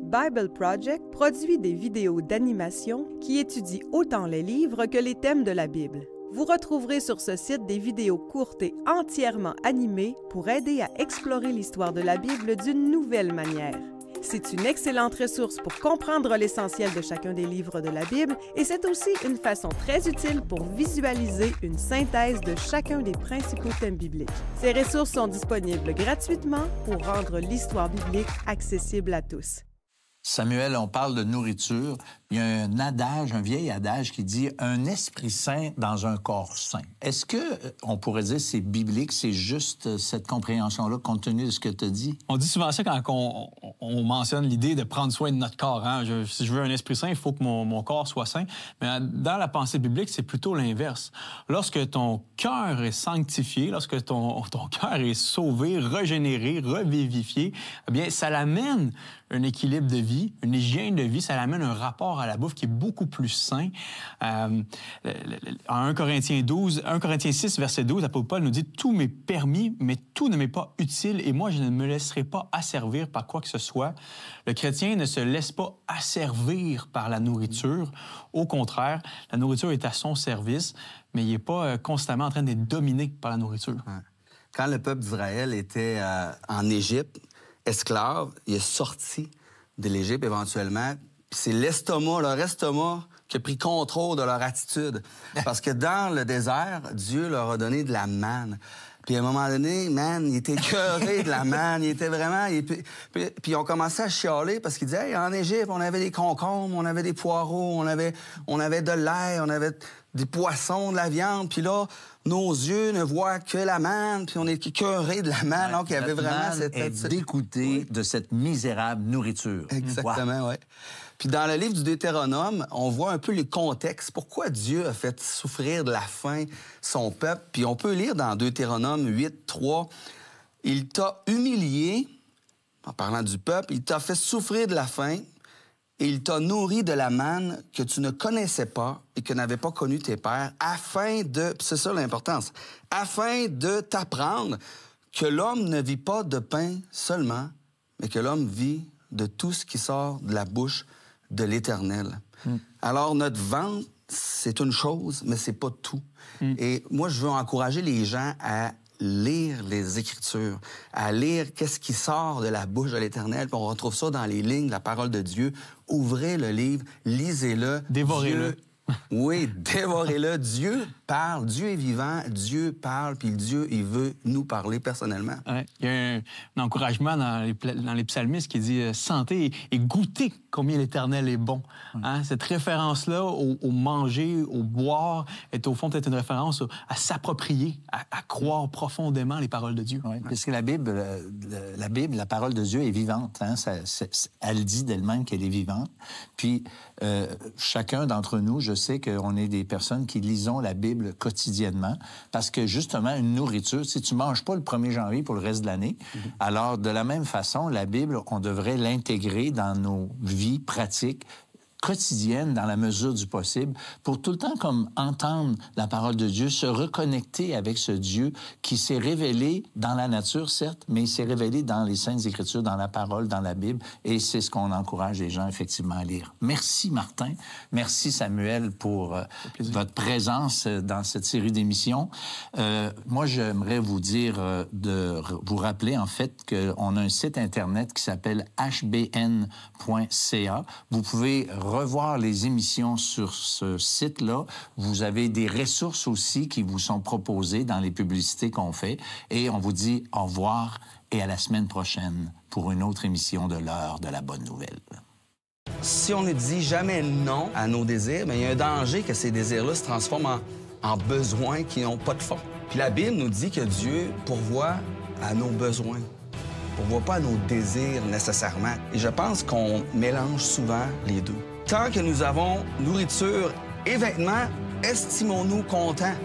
Bible Project produit des vidéos d'animation qui étudient autant les livres que les thèmes de la Bible. Vous retrouverez sur ce site des vidéos courtes et entièrement animées pour aider à explorer l'histoire de la Bible d'une nouvelle manière. C'est une excellente ressource pour comprendre l'essentiel de chacun des livres de la Bible et c'est aussi une façon très utile pour visualiser une synthèse de chacun des principaux thèmes bibliques. Ces ressources sont disponibles gratuitement pour rendre l'histoire biblique accessible à tous. Samuel, on parle de nourriture. Il y a un adage, un vieil adage qui dit « un esprit sain dans un corps sain ». Est-ce qu'on pourrait dire que c'est biblique, c'est juste cette compréhension-là, compte tenu de ce que tu as dit? On dit souvent ça quand on mentionne l'idée de prendre soin de notre corps. Hein? Si je veux un esprit sain, il faut que mon corps soit sain. Mais dans la pensée biblique, c'est plutôt l'inverse. Lorsque ton cœur est sanctifié, lorsque ton cœur est sauvé, régénéré, revivifié, eh bien, ça l'amène un équilibre de vie, une hygiène de vie, ça l'amène un rapport à la bouffe qui est beaucoup plus sain. En 1 Corinthiens 6, verset 12, l'apôtre Paul nous dit « Tout m'est permis, mais tout ne m'est pas utile, et moi je ne me laisserai pas asservir par quoi que ce soit. » Le chrétien ne se laisse pas asservir par la nourriture. Au contraire, la nourriture est à son service, mais il n'est pas constamment en train d'être dominé par la nourriture. Quand le peuple d'Israël était en Égypte, esclave, il est sorti de l'Égypte éventuellement. Puis c'est leur estomac qui a pris contrôle de leur attitude. Parce que dans le désert, Dieu leur a donné de la manne. Puis à un moment donné, il était écœuré de la manne. Il était vraiment... Puis ils ont commencé à chialer parce qu'ils disaient, hey, en Égypte, on avait des concombres, on avait des poireaux, on avait de l'ail, on avait des poissons, de la viande. Puis là, nos yeux ne voient que la manne, puis on est écœuré de la manne. Donc, il y avait vraiment cette... dégoûté de cette misérable nourriture. Exactement, oui. Puis dans le livre du Deutéronome, on voit un peu les contextes. Pourquoi Dieu a fait souffrir de la faim son peuple? Puis on peut lire dans Deutéronome 8, 3, « Il t'a humilié, en parlant du peuple, il t'a fait souffrir de la faim, et il t'a nourri de la manne que tu ne connaissais pas et que n'avaient pas connu tes pères, afin de... » c'est ça l'importance. « Afin de t'apprendre que l'homme ne vit pas de pain seulement, mais que l'homme vit de tout ce qui sort de la bouche de l'Éternel. » Alors, notre ventre, c'est une chose, mais c'est pas tout. Et moi, je veux encourager les gens à lire les Écritures, à lire qu'est-ce qui sort de la bouche de l'Éternel. Puis on retrouve ça dans les lignes de la parole de Dieu. Ouvrez le livre, lisez-le. Dévorez-le. Oui, dévorez-le. Dieu parle, Dieu est vivant, Dieu parle, puis Dieu, il veut nous parler personnellement. Ouais. Il y a un encouragement dans les psalmistes qui dit « Sentez et goûtez combien l'Éternel est bon. » Hein? Cette référence-là au manger, au boire, est au fond peut-être une référence à s'approprier, à croire profondément les paroles de Dieu. Oui, parce que la Bible, la parole de Dieu est vivante. Hein? Elle dit d'elle-même qu'elle est vivante. Puis, chacun d'entre nous, je sais qu'on est des personnes qui lisons la Bible quotidiennement parce que, justement, une nourriture, si tu manges pas le 1er janvier pour le reste de l'année, alors, de la même façon, la Bible, on devrait l'intégrer dans nos vies pratiques quotidienne dans la mesure du possible pour tout le temps comme entendre la parole de Dieu, se reconnecter avec ce Dieu qui s'est révélé dans la nature, certes, mais il s'est révélé dans les Saintes Écritures, dans la parole, dans la Bible, et c'est ce qu'on encourage les gens effectivement à lire. Merci Martin, merci Samuel pour votre présence dans cette série d'émissions. Moi, j'aimerais vous dire de vous rappeler en fait qu'on a un site Internet qui s'appelle hbn.ca. Vous pouvez revoir les émissions sur ce site-là. Vous avez des ressources aussi qui vous sont proposées dans les publicités qu'on fait. Et on vous dit au revoir et à la semaine prochaine pour une autre émission de l'heure de la bonne nouvelle. Si on ne dit jamais non à nos désirs, bien, il y a un danger que ces désirs-là se transforment en besoins qui n'ont pas de fond. Puis la Bible nous dit que Dieu pourvoit à nos besoins. On ne pourvoit pas à nos désirs nécessairement. Et je pense qu'on mélange souvent les deux. Tant que nous avons nourriture et vêtements, estimons-nous contents.